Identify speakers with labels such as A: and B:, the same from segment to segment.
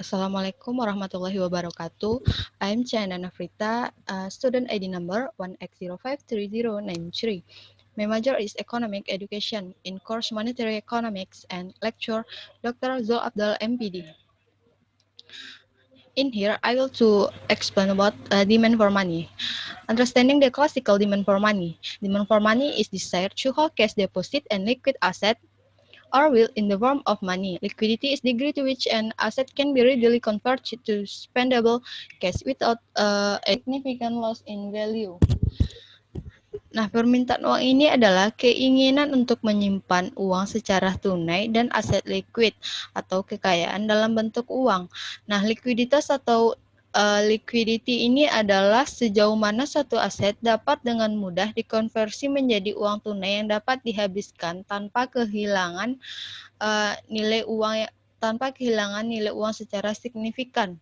A: Assalamualaikum warahmatullahi wabarakatuh. I'm Chana Nafrita, student ID number 1X053093. My major is Economic Education in course Monetary Economics and lecture Dr. Zul Abdul MPD. In here, I will to explain about demand for money. Understanding the classical demand for money. Demand for money is desire to hold cash deposit and liquid asset or will in the form of money. Liquidity is the degree to which an asset can be readily converted to spendable cash without a significant loss in value. Nah, permintaan uang ini adalah keinginan untuk menyimpan uang secara tunai dan aset liquid atau kekayaan dalam bentuk uang. Nah, likuiditas atau liquidity ini adalah sejauh mana suatu aset dapat dengan mudah dikonversi menjadi uang tunai yang dapat dihabiskan tanpa kehilangan nilai uang secara signifikan.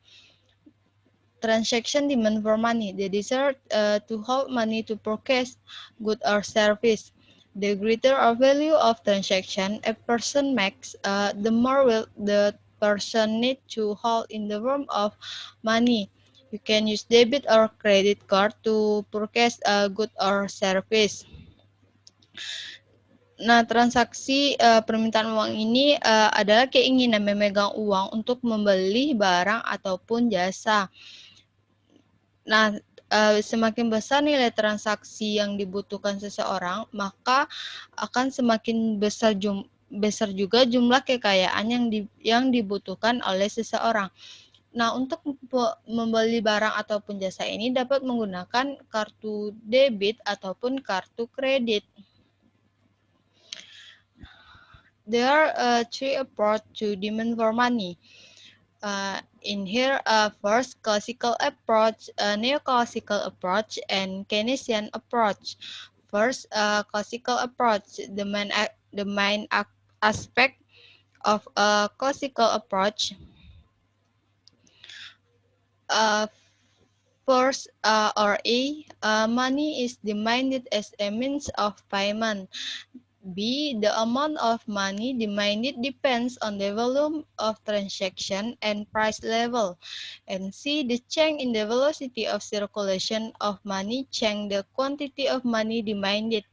A: Transaction demand for money, the desire to hold money to purchase good or service. The greater the value of transaction a person makes, the more will the person need to hold in the form of money. You can use debit or credit card to purchase a good or service. Nah, transaksi permintaan uang ini adalah keinginan memegang uang untuk membeli barang ataupun jasa. Nah, semakin besar nilai transaksi yang dibutuhkan seseorang, maka akan semakin besar juga jumlah kekayaan yang dibutuhkan oleh seseorang. Nah, untuk membeli barang ataupun jasa ini dapat menggunakan kartu debit ataupun kartu kredit. There are three approaches to demand for money. In here, first classical approach, neoclassical approach, and Keynesian approach. First, classical approach. The main aspect of a classical approach. First, money is demanded as a means of payment. B, the amount of money demanded depends on the volume of transaction and price level. And C, the change in the velocity of circulation of money change the quantity of money demanded.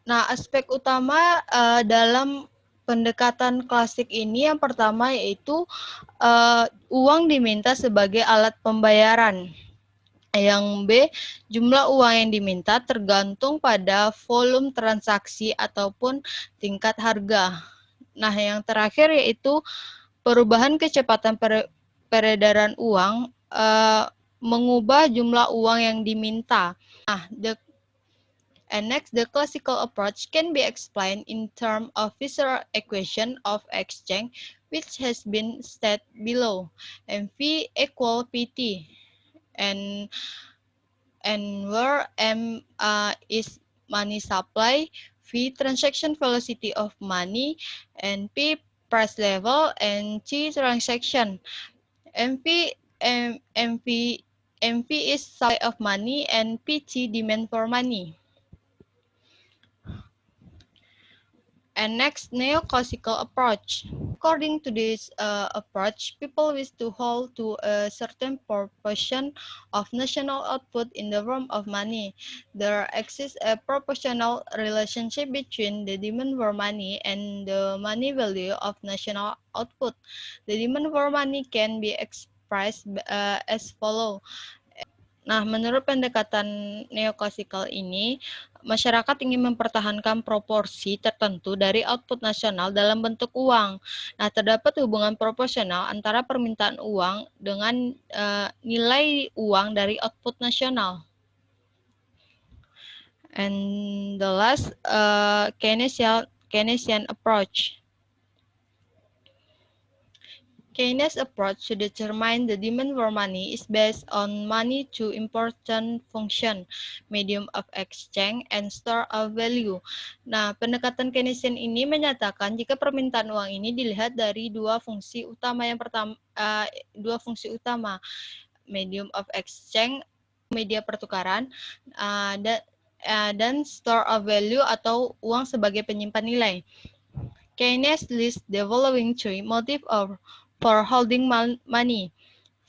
A: Nah, aspek utama dalam pendekatan klasik ini yang pertama yaitu uang diminta sebagai alat pembayaran. Yang B, jumlah uang yang diminta tergantung pada volume transaksi ataupun tingkat harga. Nah, yang terakhir yaitu perubahan kecepatan peredaran uang mengubah jumlah uang yang diminta. Nah, next, the classical approach can be explained in terms of Fisher equation of exchange, which has been stated below. MV equal PT. And where M is money supply, V transaction velocity of money, and P price level, and T transaction. MV is supply of money, and PT demand for money. And next, neoclassical approach. According to this approach, people wish to hold to a certain proportion of national output in the form of money. There exists a proportional relationship between the demand for money and the money value of national output. The demand for money can be expressed as follows. Nah, menurut pendekatan neoklasikal ini, masyarakat ingin mempertahankan proporsi tertentu dari output nasional dalam bentuk uang. Nah, terdapat hubungan proporsional antara permintaan uang dengan nilai uang dari output nasional. And the last, Keynesian approach. Keynes' approach to determine the demand for money is based on money to important function, medium of exchange, and store of value. Nah, pendekatan Keynesian ini menyatakan jika permintaan uang ini dilihat dari dua fungsi utama. Yang pertama, medium of exchange, media pertukaran, dan store of value atau uang sebagai penyimpan nilai. Keynes lists the following three motives for holding money.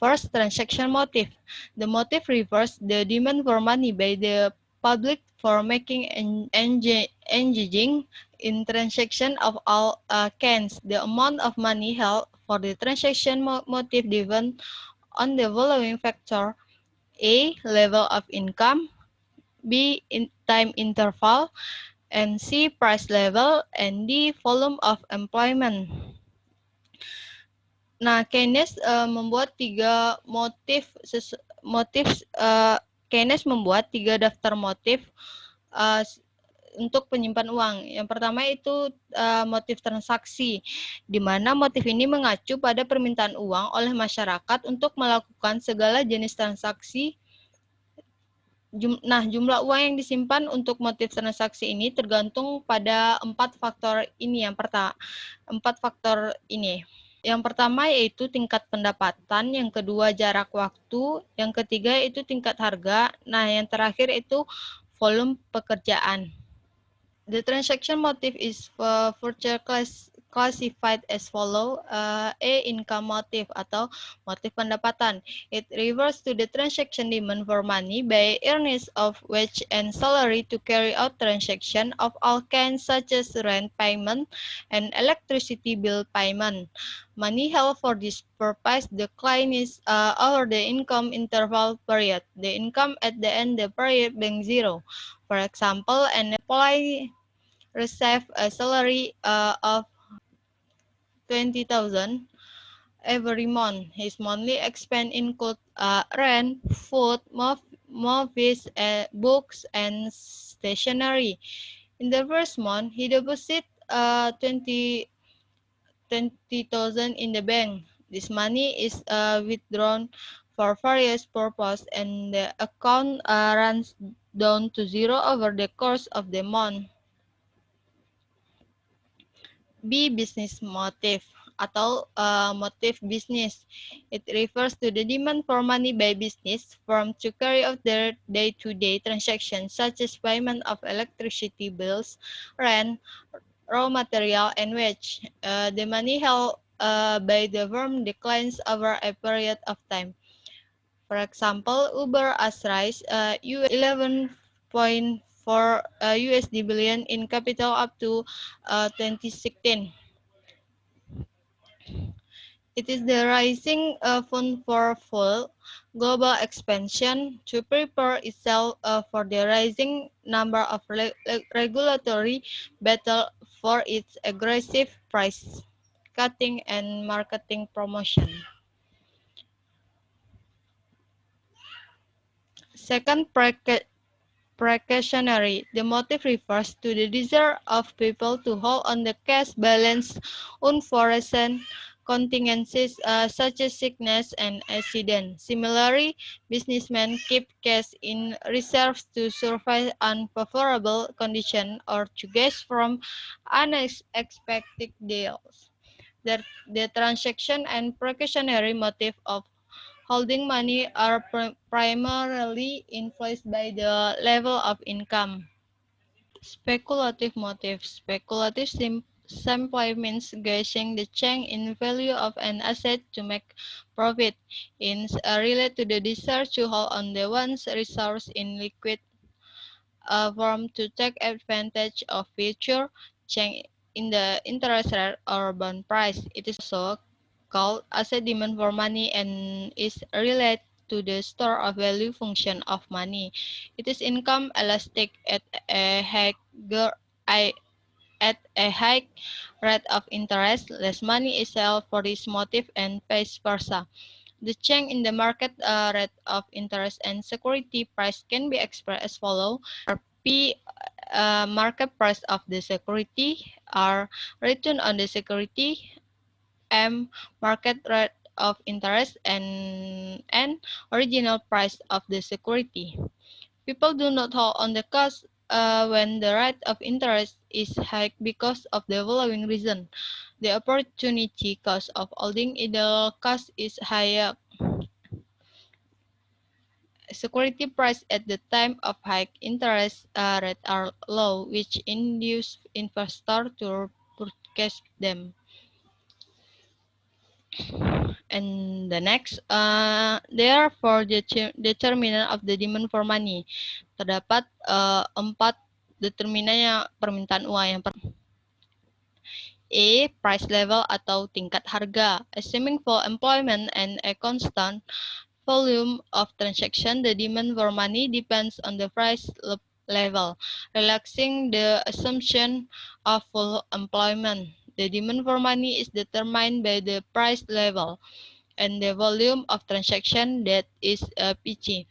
A: First, transaction motive. The motive refers the demand for money by the public for making and engaging in transaction of all kinds. The amount of money held for the transaction motive depends on the following factor: A. Level of income, B. Time interval, and C. Price level, and D. Volume of employment. Nah, Keynes membuat tiga Keynes membuat tiga daftar motif uh, untuk penyimpan uang. Yang pertama itu motif transaksi, di mana motif ini mengacu pada permintaan uang oleh masyarakat untuk melakukan segala jenis transaksi. Jumlah uang yang disimpan untuk motif transaksi ini tergantung pada empat faktor ini. Yang pertama yaitu tingkat pendapatan, yang kedua jarak waktu, yang ketiga itu tingkat harga, yang terakhir itu volume pekerjaan. The transaction motive is further classified as follow. A. Income motive atau motif pendapatan. It refers to the transaction demand for money by earners of wage and salary to carry out transaction of all kinds such as rent payment and electricity bill payment. Money held for this purpose declines over the income interval period. The income at the end of the period being zero. For example, an employee receives a salary of 20,000 every month. His monthly expense include rent, food, movies, books, and stationery. In the first month, he deposits 20,000 in the bank. This money is withdrawn for various purposes, and the account runs down to zero over the course of the month. B. Business motive atau motif bisnis. It refers to the demand for money by business firm to carry out their day-to-day transactions such as payment of electricity bills, rent, raw material, and wage. The money held by the firm declines over a period of time. For example, Uber has raised US 11.4 USD billion in capital up to 2016. It is the raising fund for full global expansion to prepare itself for the rising number of regulatory battle for its aggressive price cutting and marketing promotion. Second, precautionary. The motive refers to the desire of people to hold on the cash balance unforeseen contingencies such as sickness and accident. Similarly, businessmen keep cash in reserves to survive unfavorable conditions or to guess from unexpected deals. The transaction and precautionary motive of holding money are primarily influenced by the level of income. Speculative motive. Speculative simply means guessing the change in value of an asset to make profit. It relates to the desire to hold on the one's resource in liquid form to take advantage of future change in the interest rate or bond price. It is also called asset demand for money and is related to the store of value function of money. It is income elastic at a high rate of interest. Less money is held for this motive and vice versa. The change in the market rate of interest and security price can be expressed as follows. P. Market price of the security. R. Return on the security. M. Market rate of interest, and N. Original price of the security. People do not hold on the cash when the rate of interest is high because of the following reason. The opportunity cost of holding idle cash is higher. Security price at the time of high interest rate are low, which induce investors to purchase them. And the next, therefore the determinant of the demand for money. Terdapat 4 determinannya permintaan uang. Yang pertama, price level atau tingkat harga. Assuming full employment and a constant volume of transaction, the demand for money depends on the price level. Relaxing the assumption of full employment, the demand for money is determined by the price level and the volume of transaction, that is PG.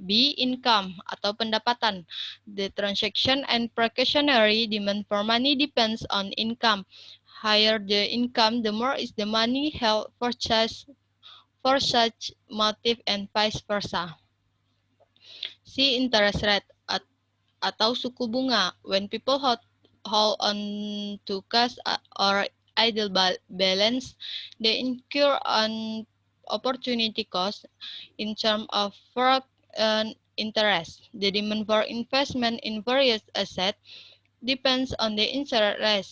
A: B. Income atau pendapatan. The transaction and precautionary demand for money depends on income. Higher the income, the more is the money held for such motive, and vice versa. C. Interest rate atau suku bunga. When people hold on to cash or idle balance, they incur an opportunity cost in terms of work and interest. The demand for investment in various assets depends on the interest rate.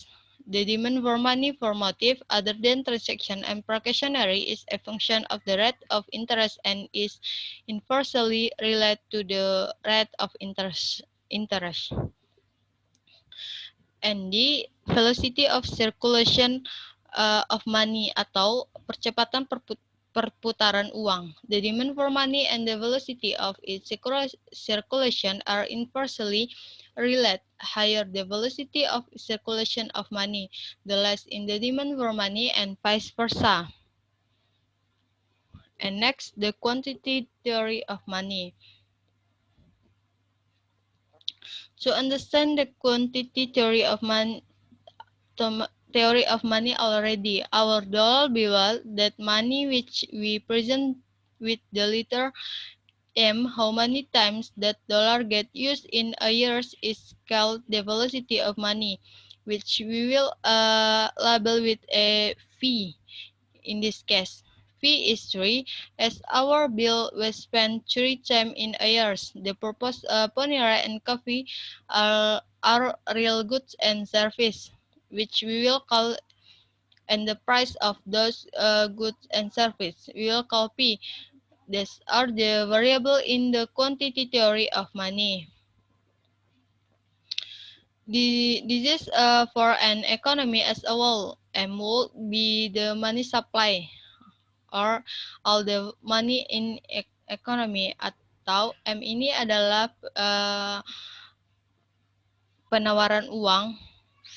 A: The demand for money for motive other than transaction and precautionary is a function of the rate of interest and is inversely related to the rate of interest. And the velocity of circulation of money atau percepatan perputaran uang. The demand for money and the velocity of its circulation are inversely related. Higher the velocity of circulation of money, the less in the demand for money, and vice versa. And next, the quantity theory of money. To understand the quantity theory of money already, our dollar bill, that money which we present with the letter M, how many times that dollar get used in a year is called the velocity of money, which we will label with a V in this case. V is 3, as our bill was spent 3 times in a year. The purpose Ponera and coffee are real goods and service, which we will call, and the price of those goods and service we will call P. These are the variable in the quantity theory of money. This is for an economy as a whole. M would be the money supply or all the money in economy, atau M ini adalah penawaran uang.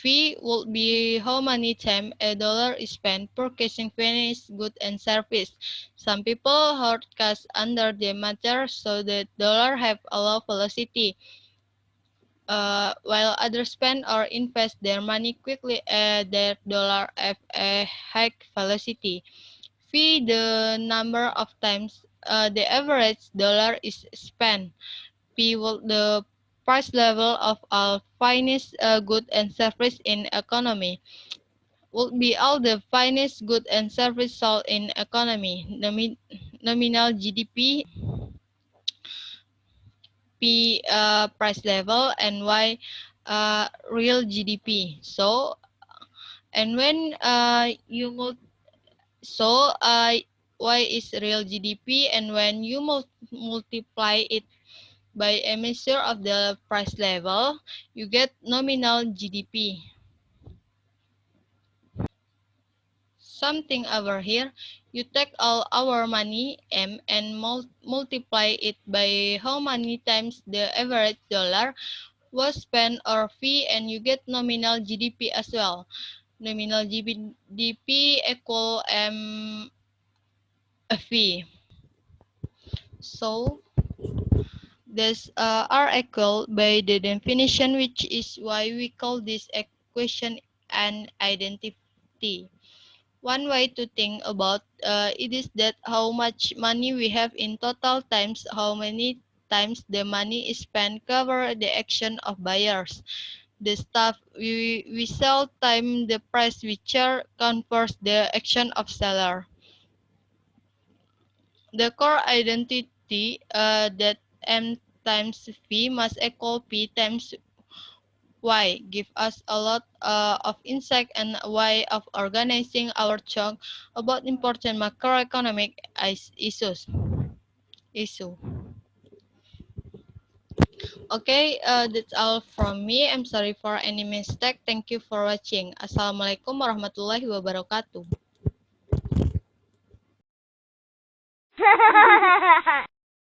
A: V would be how many times a dollar is spent purchasing finished goods and service. Some people hoard cash under the mattress so that dollar have a low velocity, while others spend or invest their money quickly their dollar have a high velocity. V the number of times the average dollar is spent. P would the price level of all finest goods and service in economy. Would be all the finest goods and service sold in economy. Nominal GDP, P price level, and Y real GDP. So, and when Y is real GDP, and when you multiply it by a measure of the price level, you get nominal GDP. Something over here, you take all our money M and multiply it by how many times the average dollar was spent or fee, and you get nominal GDP as well. Nominal GDP equal a fee. So these are equal by the definition, which is why we call this equation an identity. One way to think about it is that how much money we have in total times how many times the money is spent cover the action of buyers. The stuff we sell time the price we charge converts the action of seller. The core identity that M times V must equal P times Why give us a lot of insight and a way of organizing our talk about important macroeconomic issues. Issue. Okay, that's all from me. I'm sorry for any mistake. Thank you for watching. Assalamualaikum warahmatullahi wabarakatuh.